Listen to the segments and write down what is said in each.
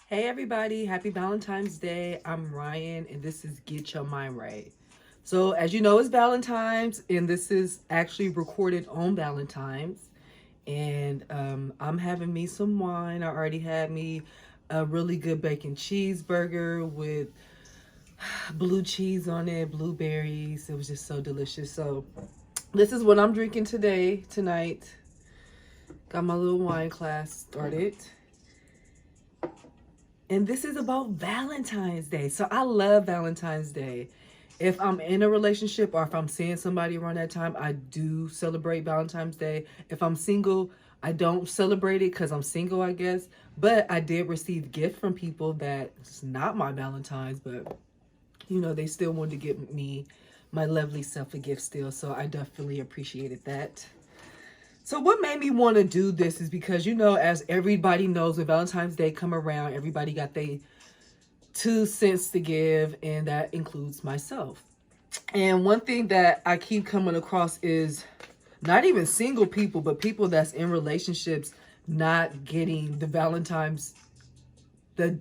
Hey everybody, happy Valentine's Day. I'm Ryan and this is Get Your Mind Right. So as you know, it's Valentine's and this is actually recorded on Valentine's. And I'm having me some wine. I already had me a really good bacon cheeseburger with blue cheese on it, blueberries. It was just so delicious. So this is what I'm drinking tonight. Got my little wine class started. And this is about Valentine's Day. So I love Valentine's Day. If I'm in a relationship or if I'm seeing somebody around that time, I do celebrate Valentine's Day. If I'm single, I don't celebrate it because I'm single, I guess. But I did receive gift from people that it's not my Valentine's, but you know, they still wanted to give me my lovely self a gift still. So I definitely appreciated that. So what made me want to do this is because, you know, as everybody knows, when Valentine's Day come around, everybody got their 2 cents to give, and that includes myself. And one thing that I keep coming across is not even single people, but people that's in relationships not getting the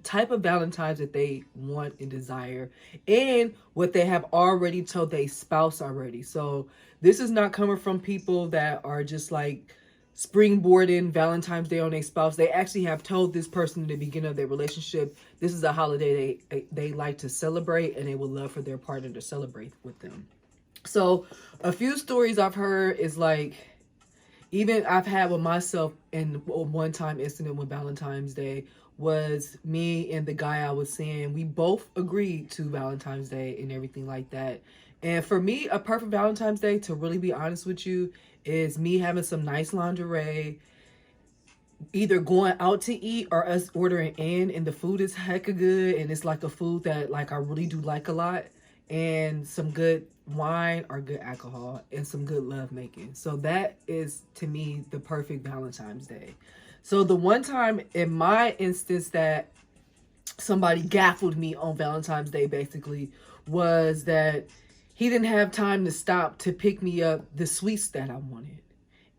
type of Valentine's that they want and desire, and what they have already told their spouse already. So this is not coming from people that are just like springboarding Valentine's Day on their spouse. They actually have told this person in the beginning of their relationship, this is a holiday they like to celebrate, and they would love for their partner to celebrate with them. So a few stories I've heard is like, even I've had with myself in one time incident with Valentine's Day was me and the guy I was seeing. We both agreed to Valentine's Day and everything like that. And for me, a perfect Valentine's Day, to really be honest with you, is me having some nice lingerie, either going out to eat or us ordering in, and the food is hecka good, and it's like a food that like I really do like a lot, and some good wine or good alcohol and some good love making. So that is to me the perfect Valentine's Day. So the one time in my instance that somebody gaffled me on Valentine's Day basically was that he didn't have time to stop to pick me up the sweets that I wanted.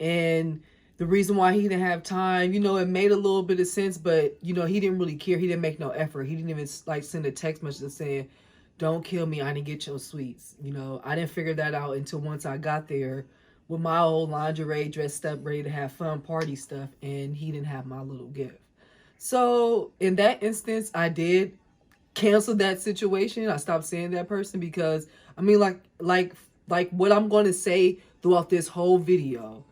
And the reason why he didn't have time, you know, it made a little bit of sense, but you know, he didn't really care. He didn't make no effort. He didn't even like send a text message saying, "Don't kill me, I didn't get your sweets." You know, I didn't figure that out until once I got there with my old lingerie dressed up, ready to have fun party stuff, and he didn't have my little gift. So in that instance, I did cancel that situation. I stopped seeing that person because I mean, like what I'm going to say throughout this whole video.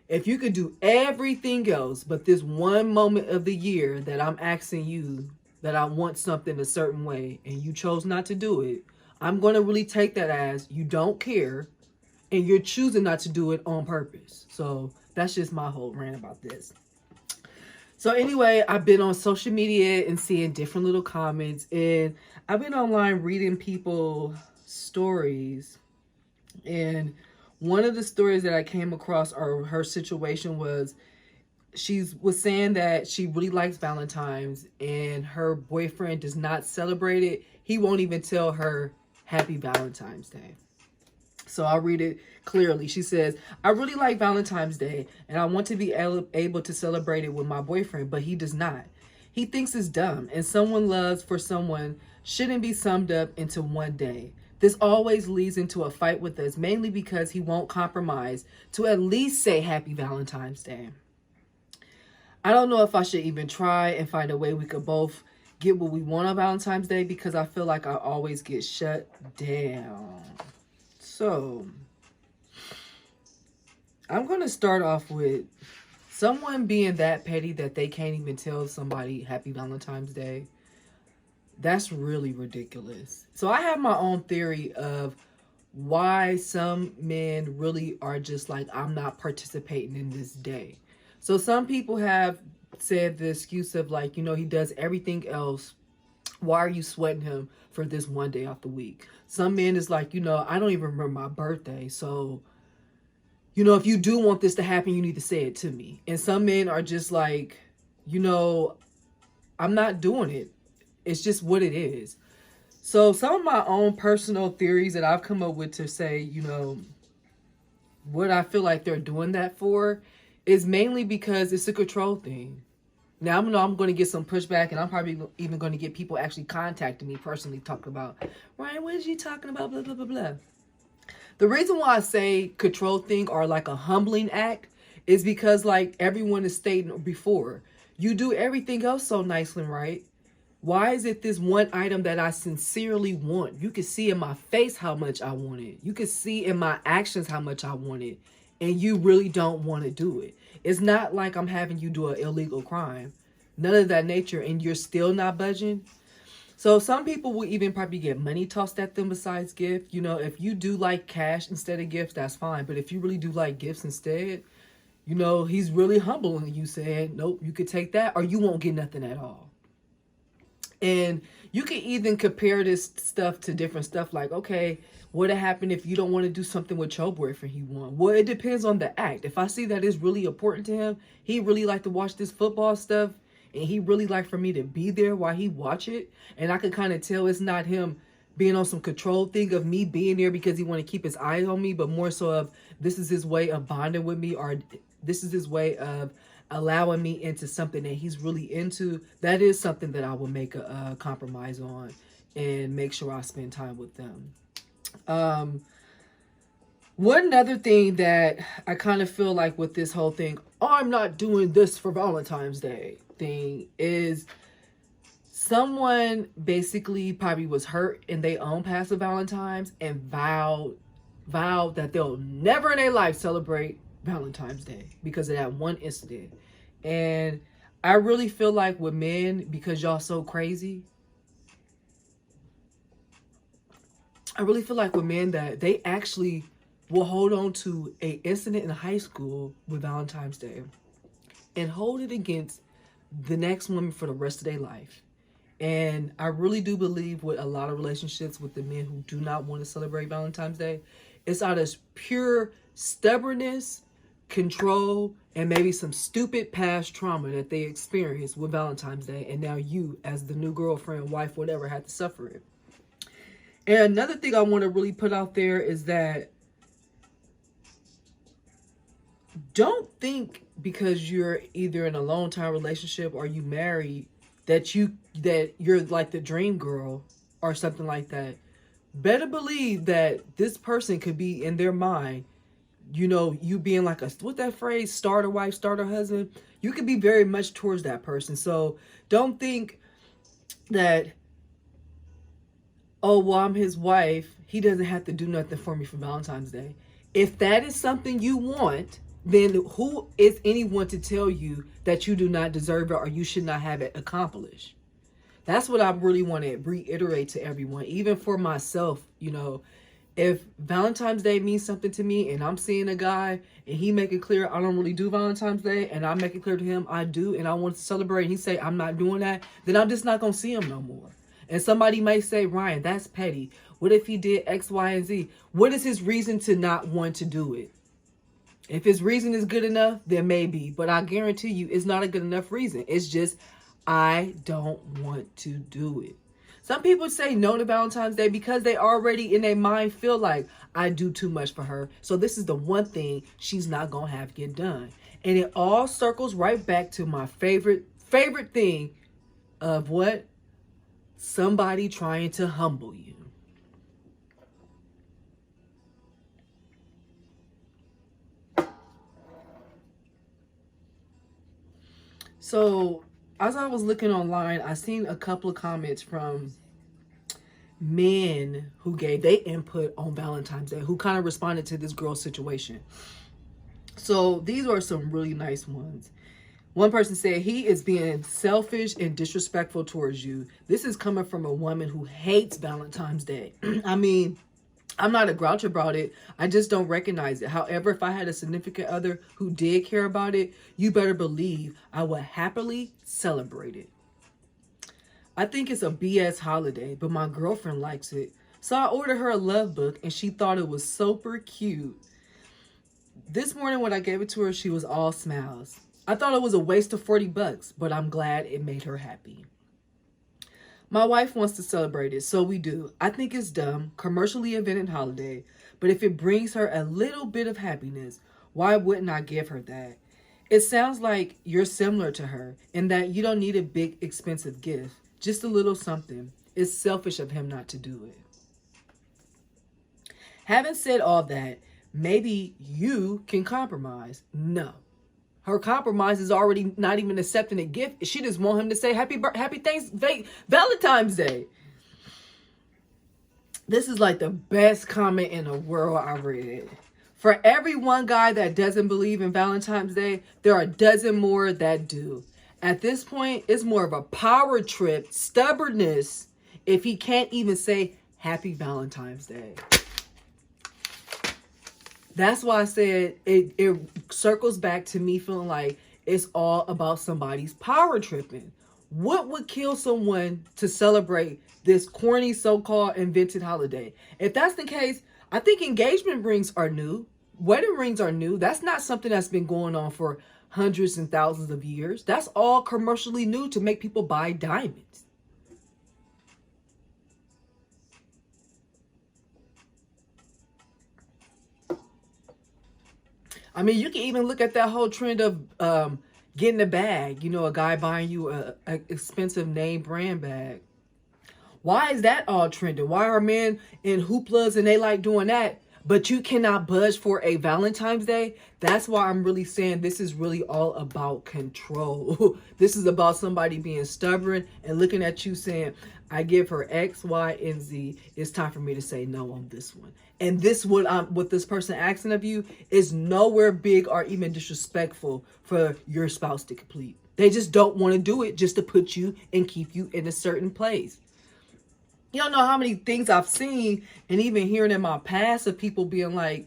If you could do everything else but this one moment of the year that I'm asking you that I want something a certain way and you chose not to do it, I'm going to really take that as you don't care and you're choosing not to do it on purpose. So that's just my whole rant about this. So anyway, I've been on social media and seeing different little comments, and I've been online reading people's stories. And one of the stories that I came across, or her situation, was she was saying that she really likes Valentine's and her boyfriend does not celebrate it. He won't even tell her Happy Valentine's Day. So I'll read it clearly. She says, "I really like Valentine's Day and I want to be able to celebrate it with my boyfriend, but he does not. He thinks it's dumb, and someone loves for someone shouldn't be summed up into one day. This always leads into a fight with us, mainly because he won't compromise to at least say Happy Valentine's Day. I don't know if I should even try and find a way we could both get what we want on Valentine's Day because I feel like I always get shut down." So I'm going to start off with someone being that petty that they can't even tell somebody Happy Valentine's Day. That's really ridiculous. So I have my own theory of why some men really are just like, I'm not participating in this day. So some people have said the excuse of like, you know, he does everything else. Why are you sweating him for this one day off the week? Some men is like, you know, I don't even remember my birthday. So, you know, if you do want this to happen, you need to say it to me. And some men are just like, you know, I'm not doing it. It's just what it is. So some of my own personal theories that I've come up with to say, you know, what I feel like they're doing that for is mainly because it's a control thing. Now, I know I'm going to get some pushback, and I'm probably even going to get people actually contacting me personally talking about, Ryan, what is you talking about, blah, blah, blah, blah. The reason why I say control thing or like a humbling act is because, like everyone is stating before, you do everything else so nicely, right? Why is it this one item that I sincerely want? You can see in my face how much I want it. You can see in my actions how much I want it. And you really don't want to do it. It's not like I'm having you do an illegal crime. None of that nature, and you're still not budging. So some people will even probably get money tossed at them besides gift. You know, if you do like cash instead of gifts, that's fine. But if you really do like gifts instead, you know, he's really humbling you, saying, nope, you could take that or you won't get nothing at all. And you can even compare this stuff to different stuff. Like, okay, what would happen if you don't want to do something with your boyfriend he want? Well, it depends on the act. If I see that it's really important to him, he really like to watch this football stuff, and he really like for me to be there while he watch it, and I can kind of tell it's not him being on some control thing of me being there because he want to keep his eyes on me, but more so of this is his way of bonding with me, or this is his way of allowing me into something that he's really into. That is something that I will make a compromise on and make sure I spend time with them. One other thing that I kind of feel like with this whole thing, I'm not doing this for Valentine's Day thing, is someone basically probably was hurt in their own past of Valentine's and vowed that they'll never in their life celebrate Valentine's Day because of that one incident. And I really feel like with men, because y'all so crazy, I really feel like with men that they actually will hold on to a incident in high school with Valentine's Day and hold it against the next woman for the rest of their life. And I really do believe with a lot of relationships with the men who do not want to celebrate Valentine's Day, it's out of pure stubbornness, control, and maybe some stupid past trauma that they experienced with Valentine's Day. And now you, as the new girlfriend, wife, whatever, had to suffer it. And another thing I want to really put out there is that don't think because you're either in a long-time relationship or you married that you're like the dream girl or something like that. Better believe that this person could be in their mind, you know, you being like what's that phrase, starter wife, starter husband. You could be very much towards that person. So don't think that, oh, well, I'm his wife, he doesn't have to do nothing for me for Valentine's Day. If that is something you want, then who is anyone to tell you that you do not deserve it or you should not have it accomplished? That's what I really want to reiterate to everyone, even for myself. You know, if Valentine's Day means something to me and I'm seeing a guy and he make it clear I don't really do Valentine's Day, and I make it clear to him I do and I want to celebrate, and he say I'm not doing that, then I'm just not going to see him no more. And somebody may say, Ryan, that's petty. What if he did X, Y, and Z? What is his reason to not want to do it? If his reason is good enough, then maybe. But I guarantee you it's not a good enough reason. It's just, I don't want to do it. Some people say no to Valentine's Day because they already in their mind feel like I do too much for her. So this is the one thing she's not going to have get done. And it all circles right back to my favorite thing of what? Somebody trying to humble you. So as I was looking online, I seen a couple of comments from men who gave their input on Valentine's Day, who kind of responded to this girl's situation. So these are some really nice ones. One person said, he is being selfish and disrespectful towards you. This is coming from a woman who hates Valentine's Day. I mean, I'm not a grouch about it. I just don't recognize it. However, if I had a significant other who did care about it, you better believe I would happily celebrate it. I think it's a BS holiday, but my girlfriend likes it. So I ordered her a love book and she thought it was super cute. This morning when I gave it to her, she was all smiles. I thought it was a waste of $40, but I'm glad it made her happy. My wife wants to celebrate it, so we do. I think it's dumb, commercially invented holiday, but if it brings her a little bit of happiness, why wouldn't I give her that? It sounds like you're similar to her in that you don't need a big, expensive gift, just a little something. It's selfish of him not to do it. Having said all that, maybe you can compromise. No. Her compromise is already not even accepting a gift. She just want him to say happy Valentine's Day. This is like the best comment in the world I read. For every one guy that doesn't believe in Valentine's Day, there are a dozen more that do. At this point, it's more of a power trip, stubbornness, if he can't even say Happy Valentine's Day. That's why I said it circles back to me feeling like it's all about somebody's power tripping. What would kill someone to celebrate this corny so-called invented holiday? If that's the case, I think engagement rings are new. Wedding rings are new. That's not something that's been going on for hundreds and thousands of years. That's all commercially new to make people buy diamonds. I mean, you can even look at that whole trend of getting a bag. You know, a guy buying you a expensive name brand bag. Why is that all trending? Why are men in hooplas and they like doing that, but you cannot budge for a Valentine's Day? That's why I'm really saying this is really all about control. This is about somebody being stubborn and looking at you saying, I give her X, Y, and Z. It's time for me to say no on this one. And this what this person asking of you is nowhere big or even disrespectful for your spouse to complete. They just don't want to do it just to put you and keep you in a certain place. You don't know how many things I've seen and even hearing in my past of people being like,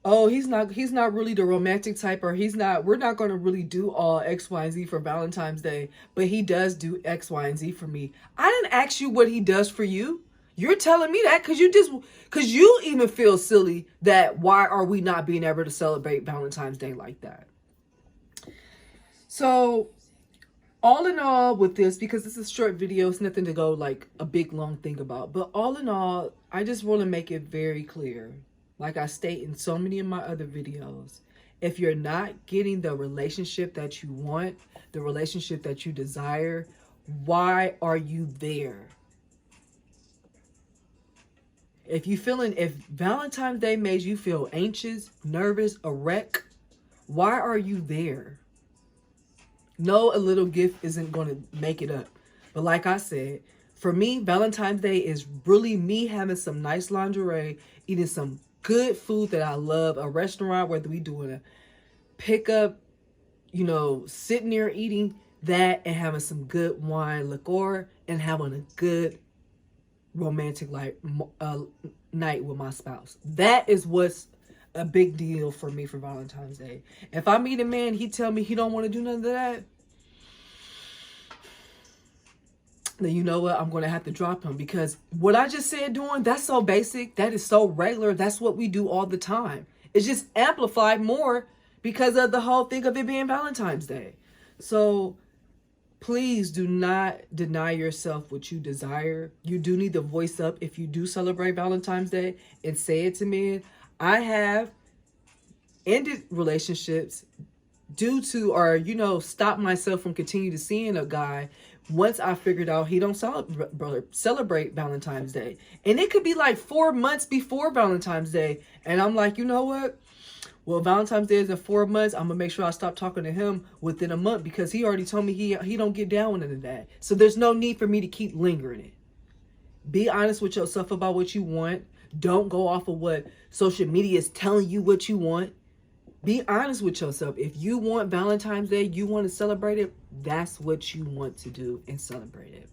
oh, he's not really the romantic type, or we're not going to really do all X, Y, and Z for Valentine's Day, but he does do X, Y, and Z for me. I didn't ask you what he does for you. You're telling me that because you even feel silly that why are we not being able to celebrate Valentine's Day like that? So all in all with this, because this is a short video, it's nothing to go like a big long thing about, but all in all, I just want to make it very clear, like I state in so many of my other videos, if you're not getting the relationship that you want, the relationship that you desire, why are you there? If Valentine's Day made you feel anxious, nervous, a wreck, why are you there? No, a little gift isn't going to make it up. But like I said, for me, Valentine's Day is really me having some nice lingerie, eating some good food that I love, a restaurant, whether we doing a pickup, you know, sitting there eating that and having some good wine, liqueur, and having a good romantic night with my spouse. That is what's a big deal for me for Valentine's Day. If I meet a man, he tell me he don't want to do none of that, then you know what? I'm going to have to drop him, because what I just said doing, that's so basic. That is so regular. That's what we do all the time. It's just amplified more because of the whole thing of it being Valentine's Day. So please do not deny yourself what you desire. You do need to voice up if you do celebrate Valentine's Day and say it to men. I have ended relationships due to, or, you know, stop myself from continuing to seeing a guy once I figured out he don't celebrate Valentine's Day. And it could be like 4 months before Valentine's Day. And I'm like, you know what? Well, Valentine's Day is in 4 months. I'm going to make sure I stop talking to him within a month, because he already told me he don't get down with none of that. So there's no need for me to keep lingering it. Be honest with yourself about what you want. Don't go off of what social media is telling you what you want. Be honest with yourself. If you want Valentine's Day, you want to celebrate it, that's what you want to do and celebrate it.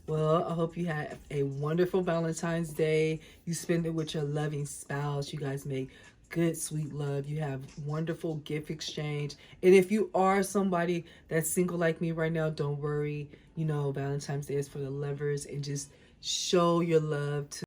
Well, I hope you have a wonderful Valentine's Day. You spend it with your loving spouse. You guys make good, sweet love. You have wonderful gift exchange. And if you are somebody that's single like me right now, don't worry. You know, Valentine's Day is for the lovers, and just show your love to